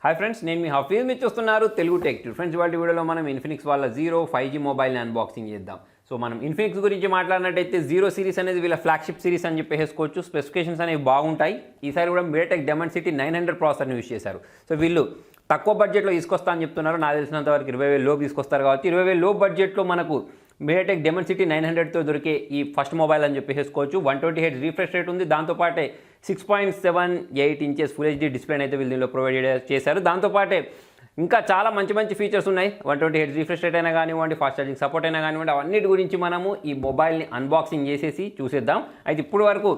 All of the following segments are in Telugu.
హాయ్ ఫ్రెండ్స్, నేను మీ హఫీజ్. మీరు చూస్తున్నారు తెలుగు టెక్ ట్యూబ్. ఫ్రెండ్స్, ఇవాళ వీడియోలో మనం ఇన్ఫినిక్స్ వాళ్ళ జీరో 5G మొబైల్ని అన్బాక్సింగ్ చేద్దాం. సో మనం ఇన్ఫినిక్స్ గురించి మాట్లాడినట్టయితే జీరో సిరీస్ అనేది వీళ్ళ ఫ్లాగ్షిప్ సిరీస్ అని చెప్పేసుకోవచ్చు. స్పెసిఫికేషన్స్ అనేవి బాగుంటాయి. ఈసారి కూడా మీడియాటెక్ డైమెన్సిటీ 900 ప్రాసెసర్ని యూజ్ చేశారు. సో వీళ్ళు తక్కువ బడ్జెట్లో తీసుకొస్తా అని చెప్తున్నారు. నాకు తెలిసినంత వరకు 20,000 లోపు తీసుకొస్తారు కాబట్టి 20,000 లో బడ్జెట్లో మనకు మీడియాటెక్ డైమెన్సిటీ 900తో దొరికే ఈ ఫస్ట్ మొబైల్ అని చెప్పేసుకోవచ్చు. 120Hz రీఫ్రెష్ రేట్ ఉంది. దాంతోపాటే 6.78 ఇంచెస్ ఫుల్ హెచ్డీ డిస్ప్లేని అయితే వీళ్ళు దీనిలో ప్రొవైడ్ చేశారు. దాంతోపాటే ఇంకా చాలా మంచి మంచి ఫీచర్స్ ఉన్నాయి. 120Hz రీఫ్రెష్ రేట్ అయినా కానివ్వండి, ఫాస్ట్ ఛార్జింగ్ సపోర్ట్ అయినా కానివ్వండి, అవన్నిటి గురించి మనము ఈ మొబైల్ని అన్బాక్సింగ్ చేసేసి చూసేద్దాం. అయితే ఇప్పుడు వరకు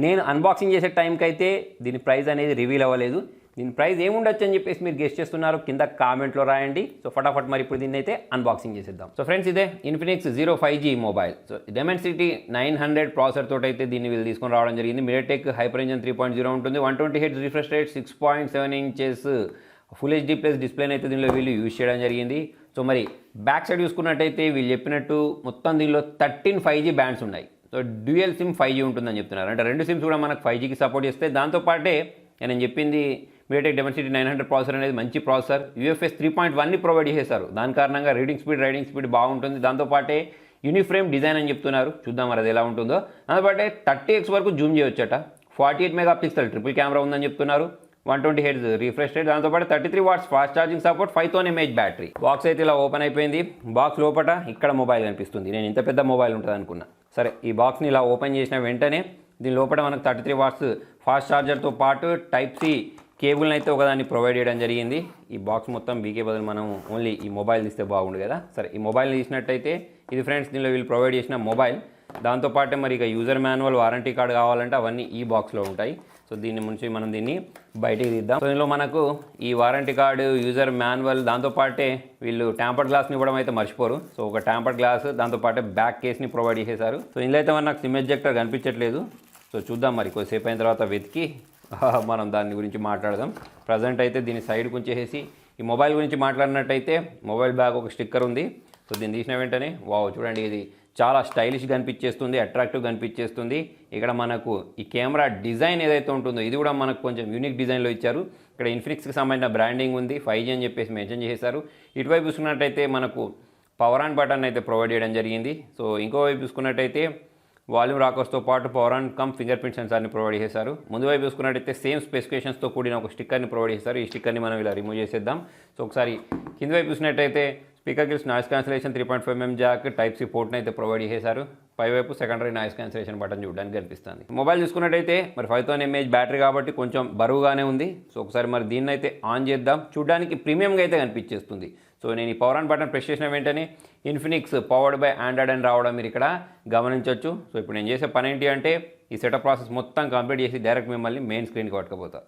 నేను అన్బాక్సింగ్ చేసే టైంకి అయితే దీని ప్రైస్ అనేది రివీల్ అవ్వలేదు. దీని ప్రైస్ ఏముండొచ్చు అని చెప్పేసి మీరు గెస్ట్ చేస్తున్నారు, కింద కామెంట్లో రాయండి. సో ఫటాఫట్ మరి ఇప్పుడు దీన్ని అయితే అన్బాక్సింగ్ చేసేద్దాం. సో ఫ్రెండ్స్, ఇదే Infinix zero 5G mobile. So Dimensity 900 processor తోటి అయితే దీన్ని వీళ్ళు తీసుకొని రావడం జరిగింది. మీడియాటెక్ హైపర్ ఇంజన్ 3.0 ఉంటుంది. 120Hz refresh rate, 6.7 inches full HD plus డిస్ప్లేని అయితే దీనిలో వీళ్ళు యూజ్ చేయడం జరిగింది. సో మరి బ్యాక్ సైడ్ చూసుకున్నట్టయితే వీళ్ళు చెప్పినట్టు మొత్తం దీనిలో 13 5G బ్యాండ్స్ ఉన్నాయి. సో డ్యూయల్ సిమ్ 5G ఉంటుందని చెప్తున్నారు. అంటే రెండు సిమ్స్ కూడా మనకు 5Gకి సపోర్ట్ చేస్తే. దాంతోపాటే నేను చెప్పింది మీడియాటెక్ డైమెన్సిటీ 900 ప్రాసెసర్ అనేది మంచి ప్రాసెసర్. UFS 3.1ని ప్రొవైడ్ చేశారు. దాని కారణంగా రైడింగ్ స్పీడ్ బాగుంటుంది. దాంతోపాటే యూనిఫ్రేమ్ డిజైన్ అని చెప్తున్నారు. చూద్దాం మరి అది ఎలా ఉంటుందో. దాంతోపాటే 30x వరకు జూమ్ చేయొచ్చట. 48 మెగాపిక్సెల్ ట్రిపుల్ కెమెరా ఉందని చెప్తున్నారు. 120Hz refresh rate. దాంతోపాటు 33 watts fast charging support, 5,000 mAh battery. Box అయితే ఇలా ఓపెన్ అయిపోయింది. బాక్స్ లోపల ఇక్కడ మొబైల్ కనిపిస్తుంది. నేను ఇంత పెద్ద మొబైల్ ఉంటుంది అనుకున్నా. సరే, ఈ బాక్స్ని ఇలా ఓపెన్ చేసిన వెంటనే దీని లోపల మనకు 33 వాట్స్ ఫాస్ట్ ఛార్జర్తో పాటు టైప్ సి కేబుల్ని అయితే ఒకదాన్ని ప్రొవైడ్ చేయడం జరిగింది. ఈ బాక్స్ మొత్తం బీకే బదులు మనం ఓన్లీ ఈ మొబైల్ తీస్తే బాగుండు కదా. సరే, ఈ మొబైల్ తీసినట్టయితే ఇది ఫ్రెండ్స్ దీనిలో వీళ్ళు ప్రొవైడ్ చేసిన మొబైల్. దాంతోపాటే మరి ఇక యూజర్ మాన్యువల్, వారంటీ కార్డు కావాలంటే అవన్నీ ఈ బాక్స్లో ఉంటాయి. సో దీన్ని నుంచి మనం దీన్ని బయటికి తీద్దాం. సో దీనిలో మనకు ఈ వారంటీ కార్డు, యూజర్ మాన్యువల్, దాంతోపాటే వీళ్ళు ట్యాంపర్డ్ గ్లాస్ని ఇవ్వడం అయితే మర్చిపోరు. సో ఒక ట్యాంపర్డ్ గ్లాస్, దాంతోపాటే బ్యాక్ కేస్ని ప్రొవైడ్ చేశారు. సో ఇందులో అయితే నాకు సిమ్ ఎజెక్టర్ కనిపించట్లేదు. సో చూద్దాం మరి కొద్దిసేపు అయిన తర్వాత వెతికి మనం దాని గురించి మాట్లాడదాం. ప్రజెంట్ అయితే దీని సైడ్కి ఉంచేసి ఈ మొబైల్ గురించి మాట్లాడినట్టయితే మొబైల్ బ్యాగ్ ఒక స్టిక్కర్ ఉంది. సో దీన్ని తీసిన వెంటనే వావ్, చూడండి, ఇది చాలా స్టైలిష్గా కనిపించేస్తుంది, అట్రాక్టివ్గా కనిపించేస్తుంది. ఇక్కడ మనకు ఈ కెమెరా డిజైన్ ఏదైతే ఉంటుందో ఇది కూడా మనకు కొంచెం యూనిక్ డిజైన్లో ఇచ్చారు. ఇక్కడ ఇన్ఫినిక్స్కి సంబంధించిన బ్రాండింగ్ ఉంది, 5G అని చెప్పేసి మెన్షన్ చేశారు. ఇటువైపు చూసుకున్నట్టయితే మనకు పవర్ ఆన్ బటన్ అయితే ప్రొవైడ్ చేయడం జరిగింది. సో ఇంకోవైపు చూసుకున్నట్టయితే వాల్యూమ్ రాకర్స్తో పాటు power on come finger print సెన్సార్ని ప్రొవైడ్ చేశారు. ముందు వైపు చూసుకున్నట్టయితే సేమ్ స్పెసిఫికేషన్స్తో కూడిన ఒక స్టిక్కర్ని ప్రొవైడ్ చేశారు. ఈ స్టిక్కర్ని మనం ఇలా రిమూవ్ చేసేద్దాం. సో ఒకసారి కింద వైపు చూసినట్టయితే speaker grills noise cancellation, 3.5mm jack, type C పోర్ట్ని అయితే ప్రొవైడ్ చేశారు. పైవైపు సెకండరీ నాయిస్ క్యాన్సిలేషన్ బటన్ చూడడానికి కనిపిస్తుంది. మొబైల్ చూసుకున్నట్టయితే మరి 5,000 mAh బ్యాటరీ కాబట్టి కొంచెం బరువుగానే ఉంది. సో ఒకసారి మరి దీన్ని అయితే ఆన్ చేద్దాం. చూడడానికి ప్రీమియంగా అయితే కనిపించేస్తుంది. సో నేను ఈ పవర్ ఆన్ బటన్ ప్రెస్ చేసిన వెంటనే ఇన్ఫినిక్స్ పవర్డ్ బై ఆండ్రాయిడ్ అని రావడం మీరు ఇక్కడ గమనించవచ్చు. సో ఇప్పుడు నేను చేసే పని ఏంటి అంటే ఈ సెటప్ ప్రాసెస్ మొత్తం కంప్లీట్ చేసి డైరెక్ట్ మిమ్మల్ని మెయిన్ స్క్రీన్కి పట్టుకుపోతా.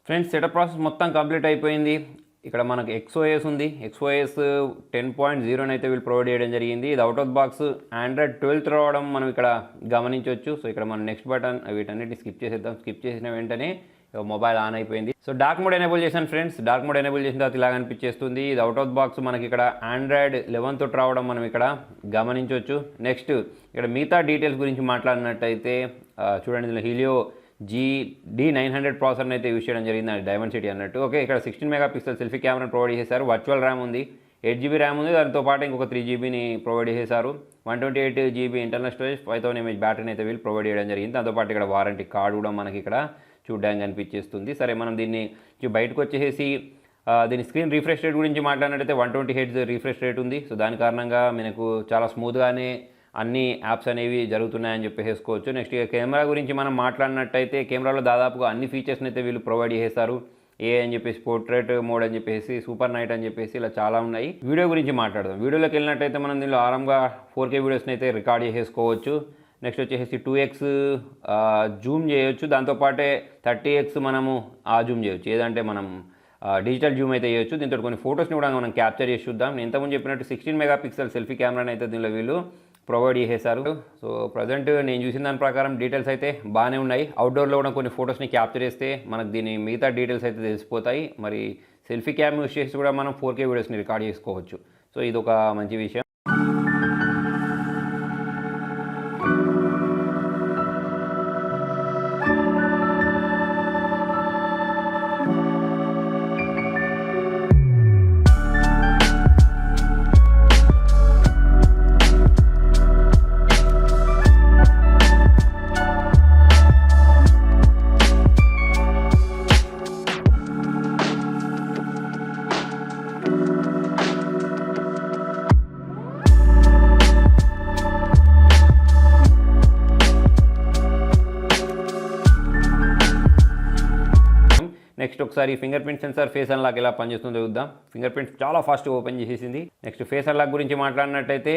ఫ్రెండ్స్, సెటప్ ప్రాసెస్ మొత్తం కంప్లీట్ అయిపోయింది. ఇక్కడ మనకు XOS ఉంది. XOS 10.0 అయితే వీళ్ళు ప్రొవైడ్ చేయడం జరిగింది. ఇది అవుట్ ఆఫ్ బాక్స్ ఆండ్రాయిడ్ 12 రావడం మనం ఇక్కడ గమనించవచ్చు. సో ఇక్కడ మనం నెక్స్ట్ బటన్ వీటన్నిటిని స్కిప్ చేసేద్దాం. స్కిప్ చేసిన వెంటనే మొబైల్ ఆన్ అయిపోయింది. సో డార్క్ మోడ్ ఎనేబుల్ చేశాను ఫ్రెండ్స్. డార్క్ మోడ్ ఎనేబుల్ చేసిన తర్వాత ఇలా కనిపించేస్తుంది. ఇది అవుట్ ఆఫ్ బాక్స్ మనకి ఇక్కడ ఆండ్రాయిడ్ 11 తోటి రావడం మనం ఇక్కడ గమనించవచ్చు. నెక్స్ట్ ఇక్కడ మిగతా డీటెయిల్స్ గురించి మాట్లాడినట్టయితే చూడండి, ఇందులో హీలియో GD900 ప్రాసెసర్ని అయితే యూజ్ చేయడం జరిగింది, డైమెన్సిటీ అన్నట్టు. ఓకే, ఇక్కడ 16 మెగాపిక్సెల్ సెల్ఫీ కెమెరాని ప్రొవైడ్ చేశారు. వర్చువల్ ర్యామ్ ఉంది, 8GB ర్యామ్ ఉంది. దాంతో పాటు ఇంకొక 3GBని ప్రొవైడ్ చేశారు. 128GB ఇంటర్నల్ స్టోరేజ్, 5,000 mAh బ్యాటరీని అయితే వీళ్ళు ప్రొవైడ్ చేయడం జరిగింది. దాంతోపాటు ఇక్కడ వారంటీ కార్డు కూడా మనకి ఇక్కడ చూడడానికి కనిపించేస్తుంది. సరే, మనం దీన్ని బయటకు వచ్చేసి దీని స్క్రీన్ రిఫ్రెష్ రేట్ గురించి మాట్లాడినట్టయితే 120Hz రిఫ్రెష్ రేట్ ఉంది. సో దాని కారణంగా మనకు చాలా స్మూత్గానే అన్ని యాప్స్ అనేవి జరుగుతున్నాయని చెప్పేసుకోవచ్చు. నెక్స్ట్ ఇక కెమెరా గురించి మనం మాట్లాడినట్టయితే కెమెరాలో దాదాపుగా అన్ని ఫీచర్స్ని అయితే వీళ్ళు ప్రొవైడ్ చేస్తారు. అని చెప్పేసి పోర్ట్రేట్ మోడ్ అని చెప్పేసి, సూపర్ నైట్ అని చెప్పేసి ఇలా చాలా ఉన్నాయి. వీడియో గురించి మాట్లాడదాం. వీడియోలోకి వెళ్ళినట్టయితే మనం దీనిలో ఆరాంగా 4K వీడియోస్ని అయితే రికార్డ్ చేసేసుకోవచ్చు. నెక్స్ట్ వచ్చేసి 2x జూమ్ చేయొచ్చు. దాంతోపాటే 30x మనము జూమ్ చేయొచ్చు. ఏదంటే మనం డిజిటల్ జూమ్ అయితే చేయొచ్చు. దీంతో కొన్ని ఫొటోస్ని కూడా మనం క్యాప్చర్ చేసి చూద్దాం. నేను ఇంతకుముందు చెప్పినట్టు 16 మెగాపిక్సెల్ సెల్ఫీ కెమెరాని అయితే దీనిలో వీళ్ళు ప్రొవైడ్ చేశారు. సో ప్రజెంట్ నేను చూసిన దాని ప్రకారం డీటెయిల్స్ అయితే బాగానే ఉన్నాయి. అవుట్డోర్లో కూడా కొన్ని ఫొటోస్ని క్యాప్చర్ చేస్తే మనకు దీని మిగతా డీటెయిల్స్ అయితే తెలిసిపోతాయి. మరి సెల్ఫీ క్యామ్ యూస్ చేసి కూడా మనం 4K వీడియోస్ని రికార్డ్ చేసుకోవచ్చు. సో ఇది ఒక మంచి విషయం. నెక్స్ట్ ఒకసారి finger print censor face unlock ఎలా పనిచేస్తుందో చూద్దాం. ఫింగర్ ప్రింట్ చాలా ఫాస్ట్గా ఓపెన్ చేసేసింది. నెక్స్ట్ ఫేస్ అన్లాక్ గురించి మాట్లాడినట్టయితే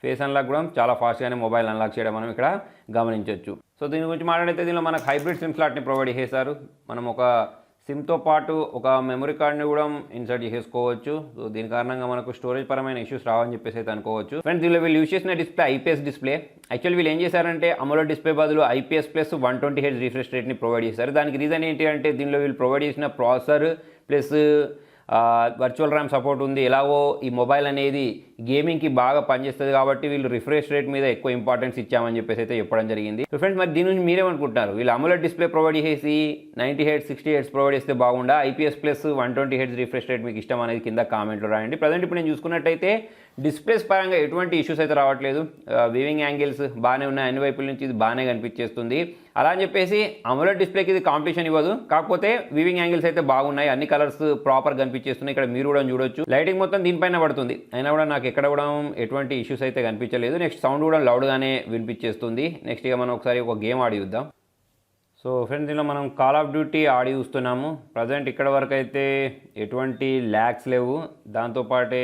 ఫేస్ అన్లాక్ కూడా చాలా ఫాస్ట్గానే మొబైల్ అన్లాక్ చేయడం మనం ఇక్కడ గమనించవచ్చు. సో దీని గురించి మాట్లాడితే దీనిలో మనకు హైబ్రిడ్ సిమ్ స్లాట్ని ప్రొవైడ్ చేశారు. మనం ఒక సిమ్తో పాటు ఒక మెమరీ కార్డ్ని కూడా ఇన్సర్ట్ చేసుకోవచ్చు. సో దీని కారణంగా మనకు స్టోరేజ్ పరమైన ఇష్యూస్ రావని చెప్పేసి అయితే అనుకోవచ్చు. ఫ్రెండ్స్ దీనిలో వీళ్ళు యూస్ చేసిన డిస్ప్లే ఐపీఎస్ డిస్ప్లే. యాక్చువల్లీ వీళ్ళు ఏం చేశారంటే అమోలెడ్ డిస్ప్లే బదులు ఐపీఎస్ ప్లస్ 120 Hz రిఫ్రెష్ రేట్ని ప్రొవైడ్ చేశారు. దానికి రీజన్ ఏంటి అంటే దీనిలో వీళ్ళు ప్రొవైడ్ చేసిన processor plus virtual RAM support ఉంది. ఎలాగో ఈ మొబైల్ అనేది గేమింగ్కి బాగా పనిచేస్తుంది కాబట్టి వీళ్ళు రిఫ్రెష్ రేట్ మీద ఎక్కువ ఇంపార్టెన్స్ ఇచ్చామని చెప్పేసి అయితే చెప్పడం జరిగింది. సో ఫ్రెండ్స్ మరి దీని నుంచి మీరేమనుకుంటున్నారు? వీళ్ళు అమోలెడ్ డిస్ప్లే ప్రొవైడ్ చేసి 90 Hz 60 Hz ప్రొవైడ్ చేస్తే బాగుండా, IPS plus 120 Hz refresh rate మీకు ఇష్టం అనేది కింద కామెంట్లో రాయండి. ప్రజెంట్ ఇప్పుడు నేను చూసుకున్నట్టయితే డిస్ప్లేస్ పరంగా ఎటువంటి ఇష్యూస్ అయితే రావట్లేదు. వీవింగ్ యాంగిల్స్ బాగానే ఉన్నాయి, అన్ని వైపుల నుంచి ఇది బాగానే కనిపించేస్తుంది. అలా అని చెప్పేసి అమోలెడ్ డిస్ప్లేకి ఇది కాంపిటీషన్ ఇవ్వదు. కాకపోతే వీవింగ్ యాంగిల్స్ అయితే బాగున్నాయి, అన్ని కలర్స్ ప్రాపర్ కనిపించేస్తున్నాయి. ఇక్కడ మీరు కూడా చూడొచ్చు లైటింగ్ మొత్తం దీనిపైన పడుతుంది, అయినా కూడా నాకు ఎక్కడ కూడా ఎటువంటి ఇష్యూస్ అయితే కనిపించలేదు. నెక్స్ట్ సౌండ్ కూడా లౌడ్గానే వినిపించేస్తుంది. నెక్స్ట్ ఇక మనం ఒకసారి ఒక గేమ్ ఆడి చూద్దాం. సో ఫ్రెండ్స్ దీనిలో మనం కాల్ ఆఫ్ డ్యూటీ ఆడి చూస్తున్నాము. ప్రజెంట్ ఇక్కడ వరకు అయితే ఎటువంటి ల్యాగ్స్ లేవు, దాంతోపాటే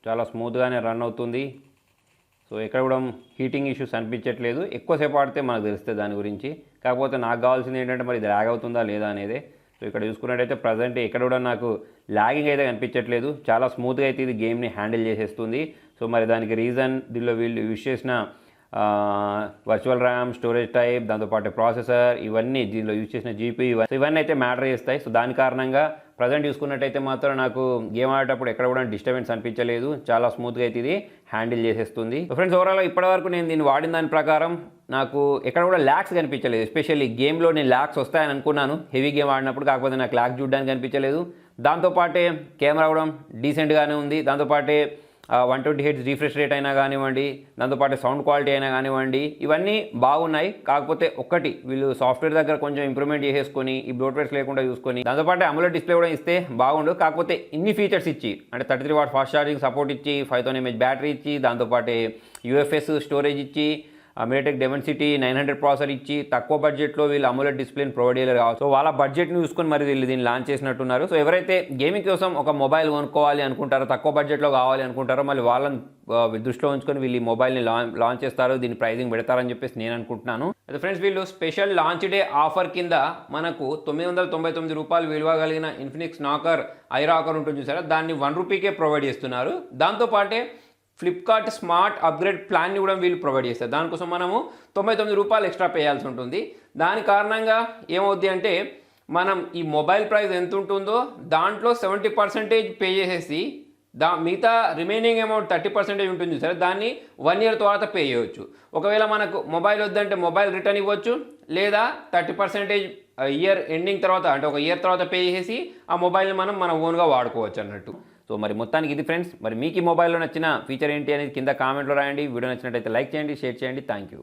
చాలా స్మూత్గానే రన్ అవుతుంది. సో ఎక్కడ కూడా హీటింగ్ ఇష్యూస్ అనిపించట్లేదు. ఎక్కువసేపు ఆడితే మనకు తెలుస్తుంది దాని గురించి. కాకపోతే నాకు కావాల్సింది ఏంటంటే మరి ఇది ల్యాగ్ అవుతుందా లేదా అనేది. సో ఇక్కడ చూసుకున్నట్టయితే ప్రజెంట్ ఎక్కడ కూడా నాకు ల్యాగింగ్ అయితే కనిపించట్లేదు, చాలా స్మూత్గా అయితే ఇది గేమ్ని హ్యాండిల్ చేసేస్తుంది. సో మరి దానికి రీజన్ దీనిలో వీళ్ళు యూజ్ చేసిన వర్చువల్ ర్యామ్, స్టోరేజ్ టైప్, దాంతోపాటు ప్రాసెసర్, ఇవన్నీ దీనిలో యూజ్ చేసిన జీపీ ఇవన్నీ అయితే మ్యాటర్ చేస్తాయి. సో దాని కారణంగా ప్రజెంట్ చూసుకున్నట్టయితే మాత్రం నాకు గేమ్ ఆడేటప్పుడు ఎక్కడ కూడా డిస్టర్బెన్స్ అనిపించలేదు, చాలా స్మూత్గా అయితే ఇది హ్యాండిల్ చేసేస్తుంది. సో ఫ్రెండ్స్ ఓవరాల్ ఇప్పటివరకు నేను దీన్ని వాడిన దాని ప్రకారం నాకు ఎక్కడ కూడా ల్యాగ్స్ కనిపించలేదు. ఎస్పెషల్లీ గేమ్లో నేను ల్యాగ్స్ వస్తాయని అనుకున్నాను హెవీ గేమ్ ఆడినప్పుడు, కాకపోతే నాకు ల్యాగ్ చూడడానికి కనిపించలేదు. దాంతోపాటే కెమెరా కూడా డీసెంట్గానే ఉంది. దాంతోపాటే 120 Hz రిఫ్రెష్ రేట్ అయినా కానివ్వండి, దాంతోపాటు సౌండ్ క్వాలిటీ అయినా కానివ్వండి, ఇవన్నీ బాగున్నాయి. కాకపోతే ఒక్కటి వీళ్ళు సాఫ్ట్వేర్ దగ్గర కొంచెం ఇంప్రూవ్మెంట్ చేసేసుకొని ఈ బ్లోట్వేర్స్ లేకుండా చూసుకొని దాంతోపాటు అమోలెడ్ డిస్ప్లే కూడా ఇస్తే బాగుండు. కాకపోతే ఇన్ని ఫీచర్స్ ఇచ్చి అంటే 33 వాట్ ఫాస్ట్ ఛార్జింగ్ సపోర్ట్ ఇచ్చి, 5000 mAh బ్యాటరీ ఇచ్చి, దాంతోపాటు యూఎఫ్ఎస్ స్టోరేజ్ ఇచ్చి, మీడియాటెక్ డెమెన్సిటీ 900 ప్రాసెసర్ ఇచ్చి తక్కువ బడ్జెట్లో వీళ్ళు అమోలెడ్ డిస్ప్లేని ప్రొవైడ్ చేయలేరు కావచ్చు. సో వాళ్ళ బడ్జెట్ని చూసుకొని మరి వీళ్ళు దీన్ని లాంచ్ చేసినట్టున్నారు. సో ఎవరైతే గేమింగ్ కోసం ఒక మొబైల్ కొనుక్కోవాలి అనుకుంటారో, తక్కువ బడ్జెట్లో కావాలి అనుకుంటారో, మళ్ళీ వాళ్ళని దృష్టిలో ఉంచుకొని వీళ్ళు ఈ మొబైల్ని లాంచ్ చేస్తారు, దీని ప్రైజింగ్ పెడతారని చెప్పేసి నేను అనుకుంటున్నాను. అయితే ఫ్రెండ్స్ వీళ్ళు స్పెషల్ లాంచ్ డే ఆఫర్ కింద మనకు 999 రూపాయలు విలువ కలిగిన ఇన్ఫినిక్స్ నాకర్ ఐరాకర్ ఉంటుంది చూసారా, దాన్ని 1 రూపీకే ప్రొవైడ్ చేస్తున్నారు. దాంతోపాటే ఫ్లిప్కార్ట్ స్మార్ట్ అప్గ్రేడ్ ప్లాన్ని కూడా వీళ్ళు ప్రొవైడ్ చేస్తారు. దానికోసం మనము 99 రూపాయలు ఎక్స్ట్రా పే చేయాల్సి ఉంటుంది. దాని కారణంగా ఏమవుద్ది అంటే మనం ఈ మొబైల్ ప్రైస్ ఎంత ఉంటుందో దాంట్లో 70% పే చేసేసి మిగతా రిమైనింగ్ అమౌంట్ 30% ఉంటుంది సరే, దాన్ని 1 year తర్వాత పే చేయవచ్చు. ఒకవేళ మనకు మొబైల్ వద్దంటే మొబైల్ రిటర్న్ ఇవ్వచ్చు, లేదా 30% ఇయర్ ఎండింగ్ తర్వాత అంటే ఒక ఇయర్ తర్వాత పే చేసి ఆ మొబైల్ని మనం మన ఓన్గా వాడుకోవచ్చు అన్నట్టు. సో మరి మొత్తానికి ఇది ఫ్రెండ్స్. మరి మీకు ఈ మొబైల్లో నచ్చిన ఫీచర్ ఏంటి అనేది కింద కామెంట్లో రాయండి. వీడియో నచ్చినట్టయితే లైక్ చేయండి, షేర్ చేయండి. Thank you.